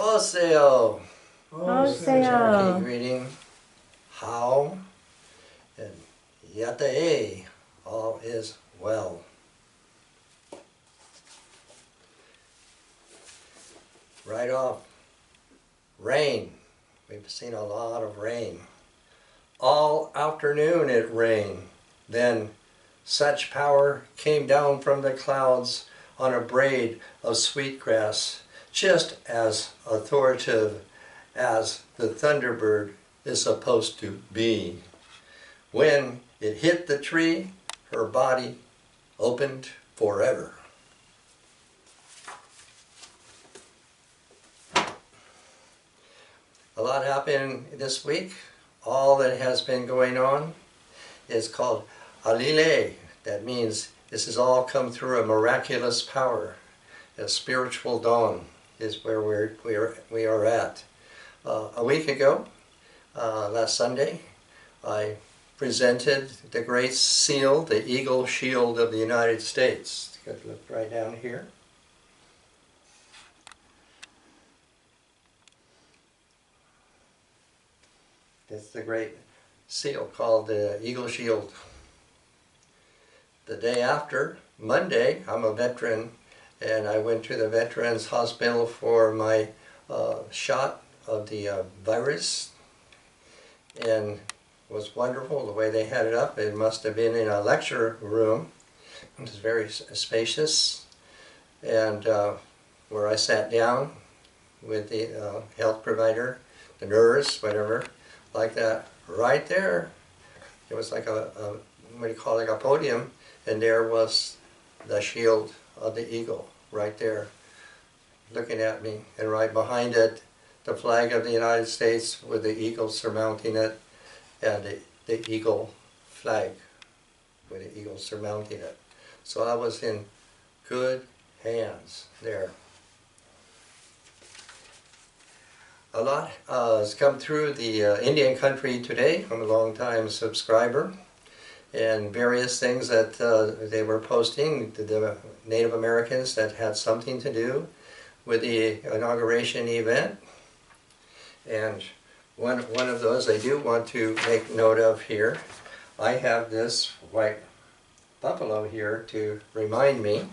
Oseo. Oseo. Greeting. How and Yatae. All is well. Right off. Rain. We've seen a lot of rain. All afternoon it rained. Then such power came down from the clouds on a braid of sweetgrass, just as authoritative as the thunderbird is supposed to be. When it hit the tree, her body opened forever. A lot happened this week. All that has been going on is called Alile. That means this has all come through a miraculous power. A spiritual dawn is where we are at. A week ago, last Sunday, I presented the great seal, the Eagle Shield of the United States. You can look right down here. It's the great seal called the Eagle Shield. The day after, Monday, I'm a veteran, and I went to the Veterans Hospital for my shot of the virus, and it was wonderful the way they had it up. It must have been in a lecture room. It was very spacious, and where I sat down with the health provider, the nurse, whatever, like that, right there. It was like a what do you call it, like a podium, and there was the shield of the eagle right there, looking at me, and right behind it, the flag of the United States with the eagle surmounting it, and the eagle flag with the eagle surmounting it. So I was in good hands there. A lot has come through the Indian country today. I'm a long-time subscriber, and various things that they were posting, the Native Americans that had something to do with the inauguration event. And one of those I do want to make note of here. I have this white buffalo here to remind me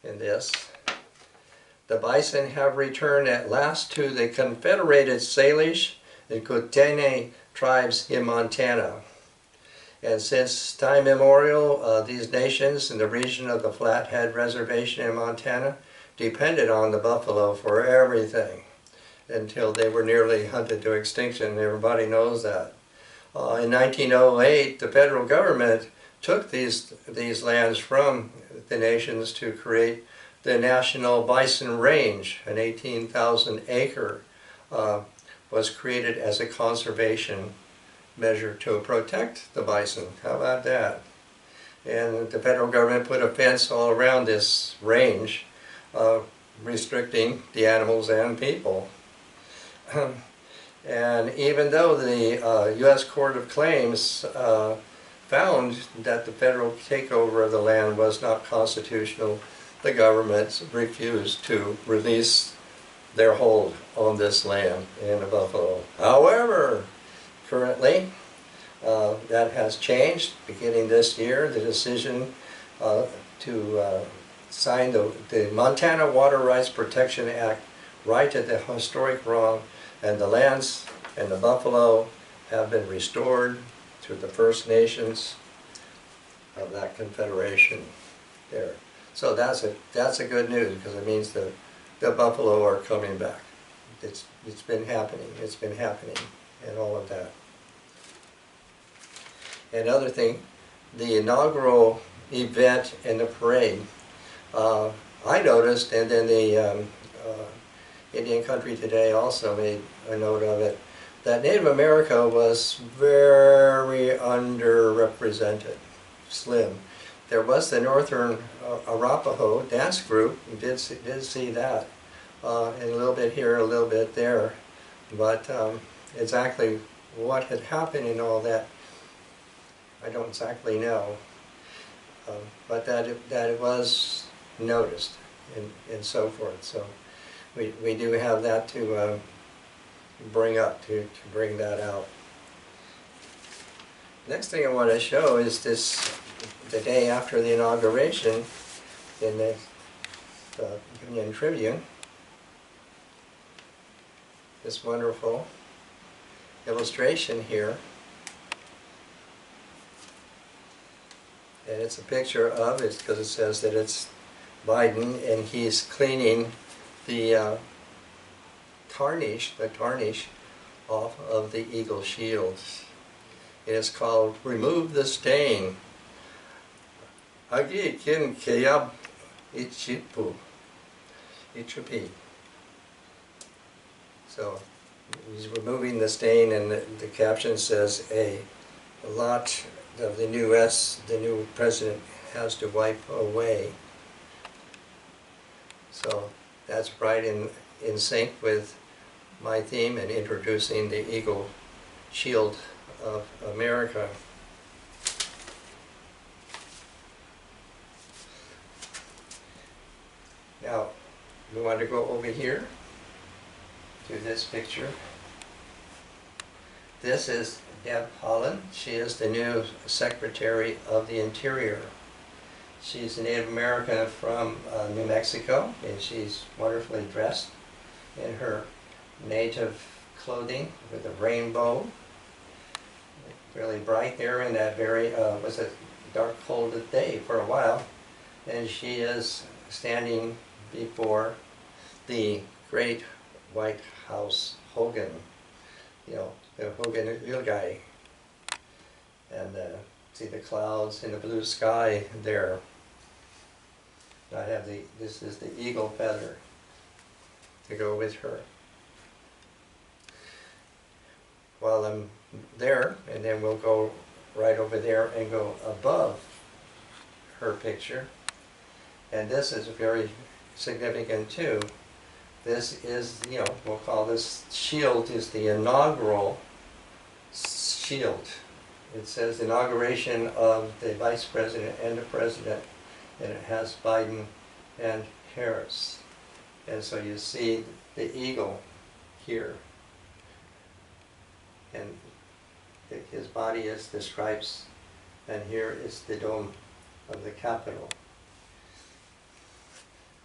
in this. The bison have returned at last to the Confederated Salish and Coyote tribes in Montana. And since time immemorial, these nations in the region of the Flathead Reservation in Montana depended on the buffalo for everything until they were nearly hunted to extinction. Everybody knows that. In 1908, the federal government took these lands from the nations to create the National Bison Range. An 18,000 acre was created as a conservation measure to protect the bison. How about that? And the federal government put a fence all around this range, restricting the animals and people. And even though the U.S. Court of Claims found that the federal takeover of the land was not constitutional, the government refused to release their hold on this land in the buffalo. However, currently, that has changed. Beginning this year, the decision to sign the Montana Water Rights Protection Act righted the historic wrong, and the lands and the buffalo have been restored to the First Nations of that confederation there. So that's a good news, because it means the buffalo are coming back. It's been happening. It's been happening, and all of that. Another thing, the inaugural event and the parade, I noticed, and then the Indian Country Today also made a note of it, that Native America was very underrepresented, slim. There was the Northern Arapaho dance group, we did see that, and a little bit here, a little bit there, but exactly what had happened and all that, I don't exactly know, but that it was noticed and so forth. So we do have that to bring up, to bring that out. Next thing I want to show is this, the day after the inauguration in the Union Tribune. This wonderful illustration here. And it's a picture of it because it says that it's Biden and he's cleaning the tarnish off of the eagle shields. It is called Remove the Stain. Agi kin keyab ichipu. Ichipi. So he's removing the stain, and the caption says a lot of the new president has to wipe away. So that's right in sync with my theme in introducing the Eagle Shield of America. Now, we want to go over here to this picture. This is Deb Haaland. She is the new Secretary of the Interior. She's a Native American from New Mexico, and she's wonderfully dressed in her native clothing with a rainbow. Really bright there in that very, was a dark, cold day for a while. And she is standing before the great White House Hogan, you know, the Hogan real guy. And see the clouds in the blue sky there. I have this is the eagle feather to go with her. While I'm there, and then we'll go right over there and go above her picture. And this is very significant too. This is, you know, we'll call this shield is the inaugural shield. It says inauguration of the vice president and the president, and it has Biden and Harris. And so you see the eagle here. And his body is the stripes, and here is the dome of the Capitol.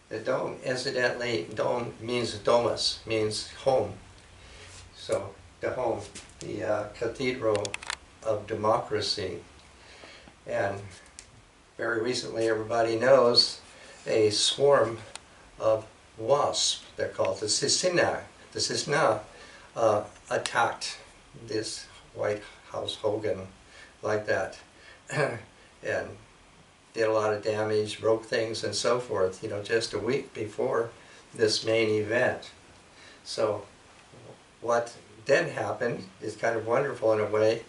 The dome, incidentally, dome means domus, means home. So the home, the cathedral of democracy. And very recently, everybody knows, a swarm of wasps, they're called the Cicina. The Cicina attacked this White House Hogan like that, and did a lot of damage, broke things and so forth, you know, just a week before this main event. So what then happened is kind of wonderful in a way,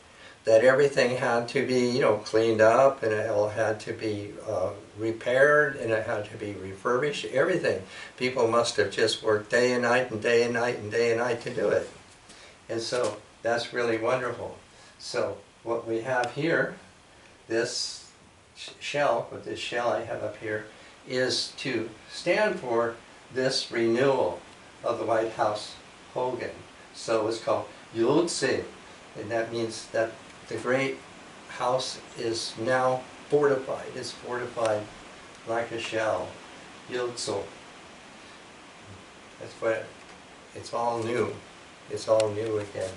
that everything had to be, you know, cleaned up, and it all had to be repaired, and it had to be refurbished, everything. People must have just worked day and night and day and night and day and night to do it. And so that's really wonderful. So what we have here, this shell, with this shell I have up here, is to stand for this renewal of the White House Hogan. So it's called Yotse, and that means that the great house is now fortified. It's fortified like a shell. Yotso. That's what it's all new. It's all new again.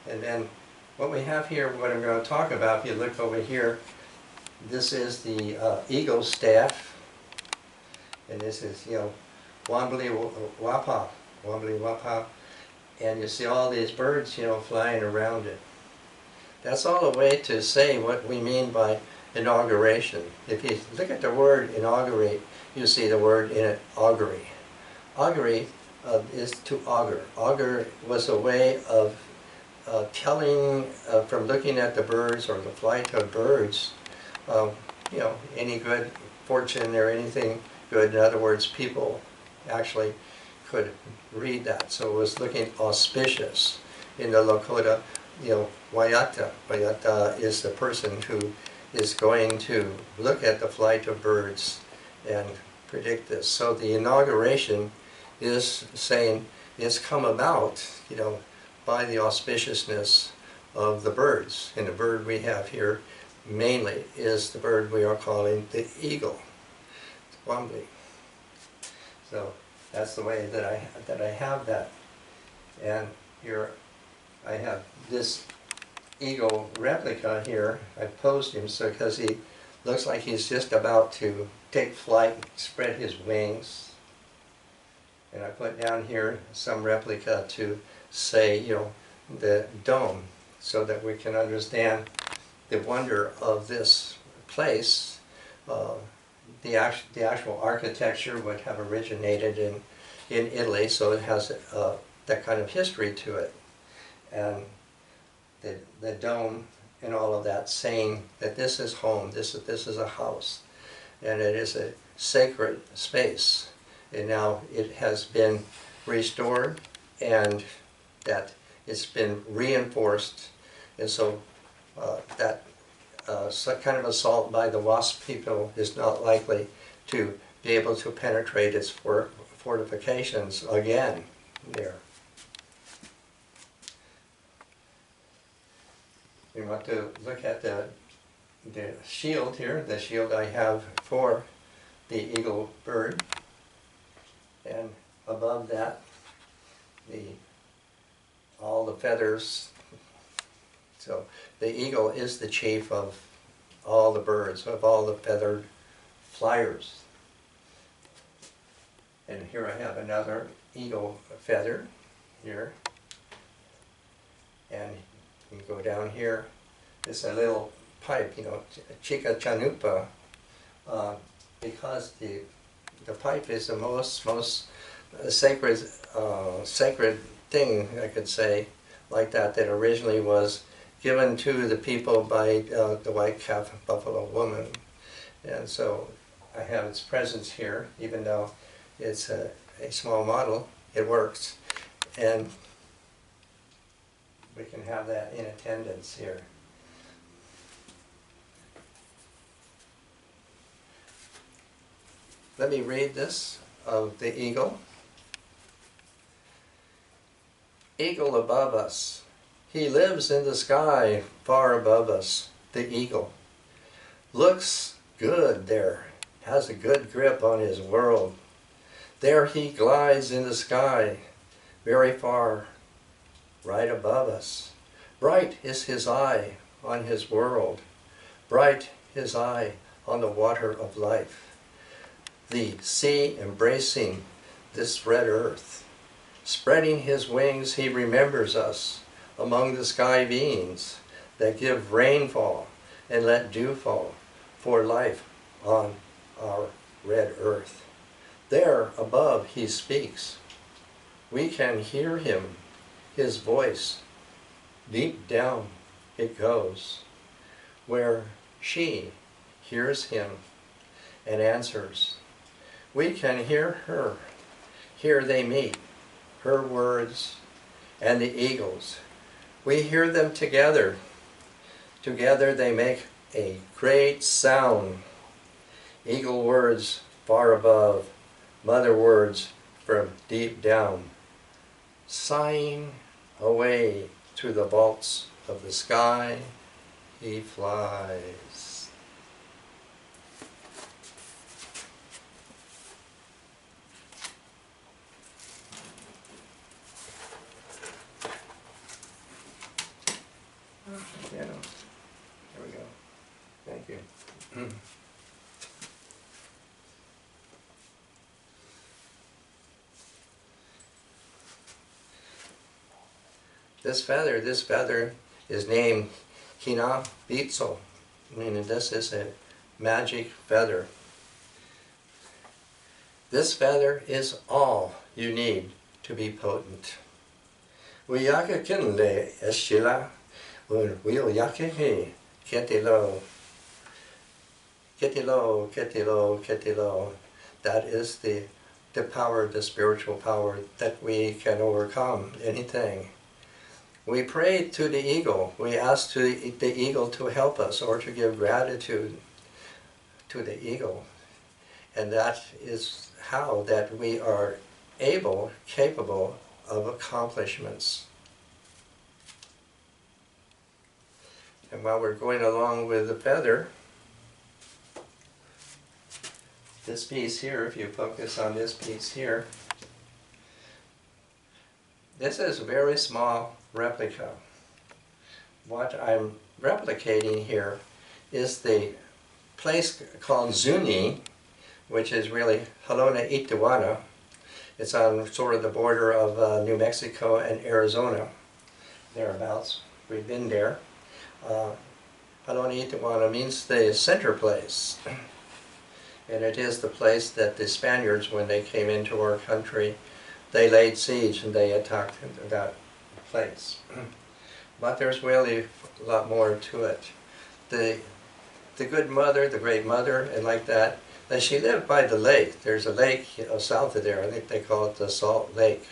And then what we have here, what I'm going to talk about, if you look over here, this is the eagle staff. And this is, you know, Wambly Wapa. Wambly Wapa. And you see all these birds, you know, flying around it. That's all a way to say what we mean by inauguration. If you look at the word inaugurate, you see the word in it, augury. Augury is to augur. Augur was a way of telling, from looking at the birds or the flight of birds, you know, any good fortune or anything good. In other words, people actually could read that. So it was looking auspicious. In the Lakota, you know, Wayata. Wayata is the person who is going to look at the flight of birds and predict this. So the inauguration is saying it's come about, by the auspiciousness of the birds. And the bird we have here mainly is the bird we are calling the eagle, Wombly. So that's the way that I have that. And here I have this eagle replica here. I posed him so because he looks like he's just about to take flight, spread his wings. And I put down here some replica to say, the dome, so that we can understand the wonder of this place. The actual architecture would have originated in Italy, so it has that kind of history to it. And the dome and all of that, saying that this is home, this is a house, and it is a sacred space. And now it has been restored, and that it's been reinforced, and so that kind of assault by the wasp people is not likely to be able to penetrate its fortifications again there. We want to look at the shield here, the shield I have for the eagle bird, and above that all the feathers. So the eagle is the chief of all the birds, of all the feathered flyers. And here I have another eagle feather here. And you go down here, it's a little pipe, chica chanupa, because the pipe is the most sacred thing, I could say, like that originally was given to the people by the white calf buffalo woman. And so I have its presence here, even though it's a small model, it works. And we can have that in attendance here. Let me read this of the eagle. Eagle above us. He lives in the sky far above us, the eagle. Looks good there, has a good grip on his world. There he glides in the sky, very far, right above us. Bright is his eye on his world, bright his eye on the water of life. The sea embracing this red earth. Spreading his wings, he remembers us among the sky beings that give rainfall and let dew fall for life on our red earth. There above he speaks. We can hear him, his voice. Deep down it goes, where she hears him and answers. We can hear her. Here they meet, her words and the eagles. We hear them together. Together they make a great sound. Eagle words far above, mother words from deep down. Sighing away through the vaults of the sky, he flies. Yeah, there we go. Thank you. This feather is named Hina Bitso, meaning this is a magic feather. This feather is all you need to be potent. Uyaka kinle eshila, uyaka he, ketilo. Ketilo, ketilo, ketilo. That is the power, the spiritual power that we can overcome anything. We pray to the eagle. We ask the eagle to help us or to give gratitude to the eagle. And that is how that we are capable of accomplishments. And while we're going along with the feather, this piece here, if you focus on this piece here, this is a very small replica. What I'm replicating here is the place called Zuni, which is really Halona Itiwana. It's on sort of the border of New Mexico and Arizona, thereabouts. We've been there. Halona Itiwana means the center place. And it is the place that the Spaniards, when they came into our country, they laid siege and they attacked that place. But there's really a lot more to it. The good mother, the great mother, and like that, she lived by the lake. There's a lake south of there. I think they call it the Salt Lake.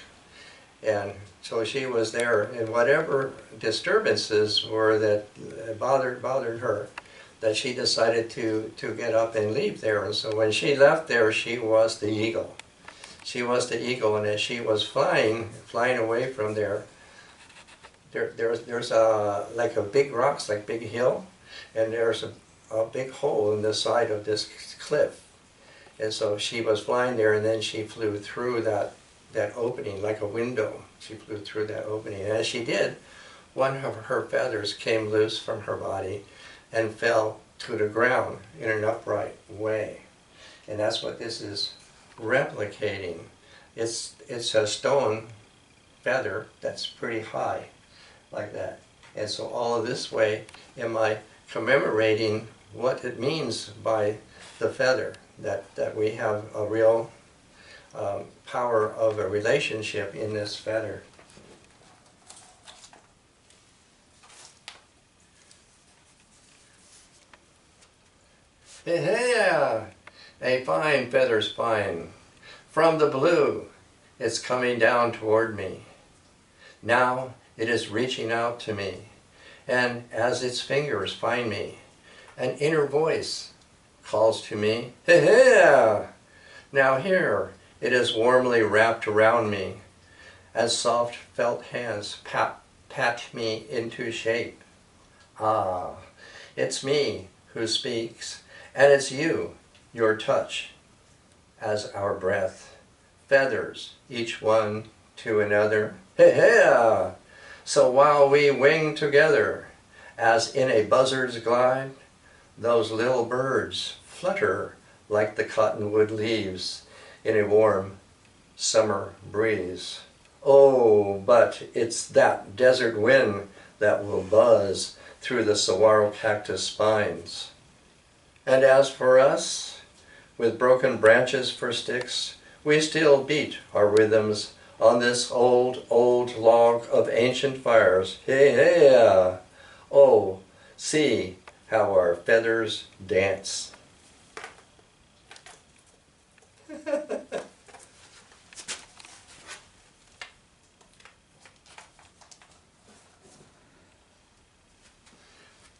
And so she was there, and whatever disturbances were that bothered her, that she decided to get up and leave there. And so when she left there, she was the eagle. She was the eagle, and as she was flying away from there, there's like a big rocks, like big hill, and there's a big hole in the side of this cliff. And so she was flying there, and then she flew through that opening like a window. She flew through that opening, and as she did, one of her feathers came loose from her body and fell to the ground in an upright way. And that's what this is replicating. It's a stone feather that's pretty high, like that. And so all of this way am I commemorating what it means by the feather, that we have a real power of a relationship in this feather. Yeah, a fine feather's fine. From the blue, it's coming down toward me. Now it is reaching out to me, and as its fingers find me, an inner voice calls to me, hey, now here it is warmly wrapped around me, as soft felt hands pat me into shape. Ah, it's me who speaks, and it's you, your touch, as our breath, feathers each one to another. Hey, so while we wing together, as in a buzzard's glide, those little birds flutter like the cottonwood leaves in a warm summer breeze. Oh, but it's that desert wind that will buzz through the saguaro cactus spines. And as for us, with broken branches for sticks, we still beat our rhythms on this old, old log of ancient fires. Hey, hey, oh, see how our feathers dance.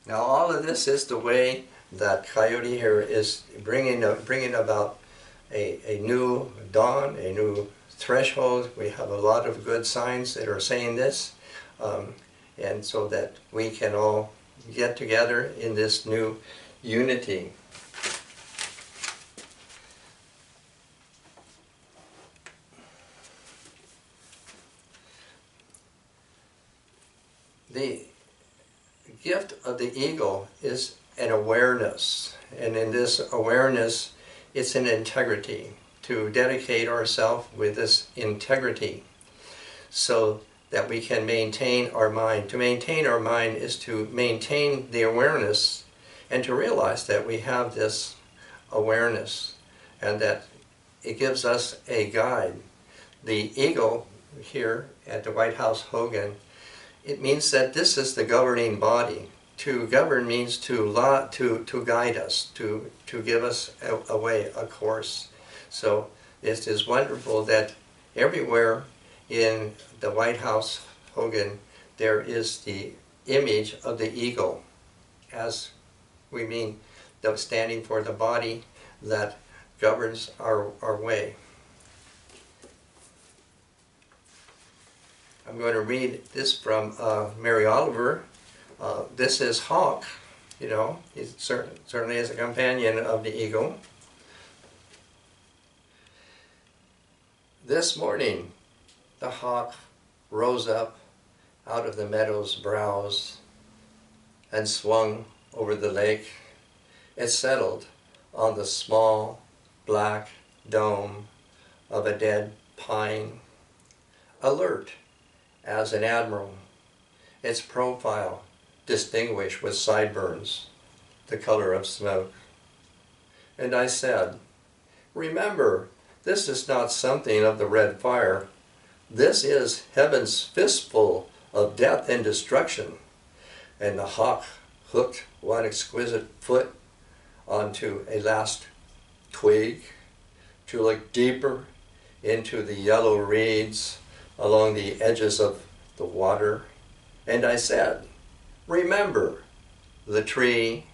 Now all of this is the way that Coyote here is bringing about a new dawn, a new threshold. We have a lot of good signs that are saying this, and so that we can all get together in this new unity. The gift of the eagle is an awareness, and in this awareness it's an integrity, to dedicate ourselves with this integrity so that we can maintain our mind. To maintain our mind is to maintain the awareness and to realize that we have this awareness and that it gives us a guide. The eagle here at the White House Hogan, it means that this is the governing body. To govern means to guide us, to give us a way, a course. So it is wonderful that everywhere in the White House Hogan there is the image of the eagle, as we mean, standing for the body that governs our way. I'm going to read this from Mary Oliver. This is Hawk, you know, he certainly is a companion of the eagle. This morning, the hawk rose up out of the meadow's brows and swung over the lake. It settled on the small black dome of a dead pine, alert as an admiral, its profile distinguished with sideburns, the color of smoke. And I said, remember, this is not something of the red fire. This is heaven's fistful of death and destruction. And the hawk hooked one exquisite foot onto a last twig to look deeper into the yellow reeds along the edges of the water. And I said, remember the tree,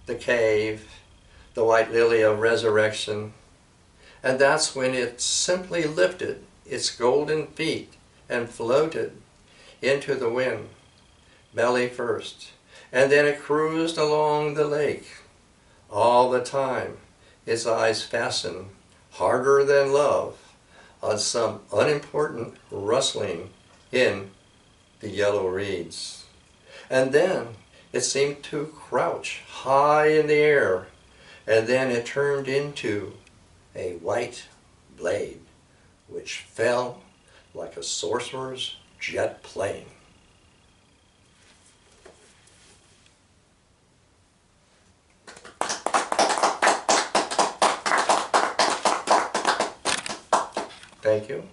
the cave, the white lily of resurrection. And that's when it simply lifted its golden feet and floated into the wind, belly first. And then it cruised along the lake, all the time its eyes fastened, harder than love, on some unimportant rustling in the yellow reeds. And then it seemed to crouch high in the air, and then it turned into a white blade, which fell like a sorcerer's jet plane. Thank you.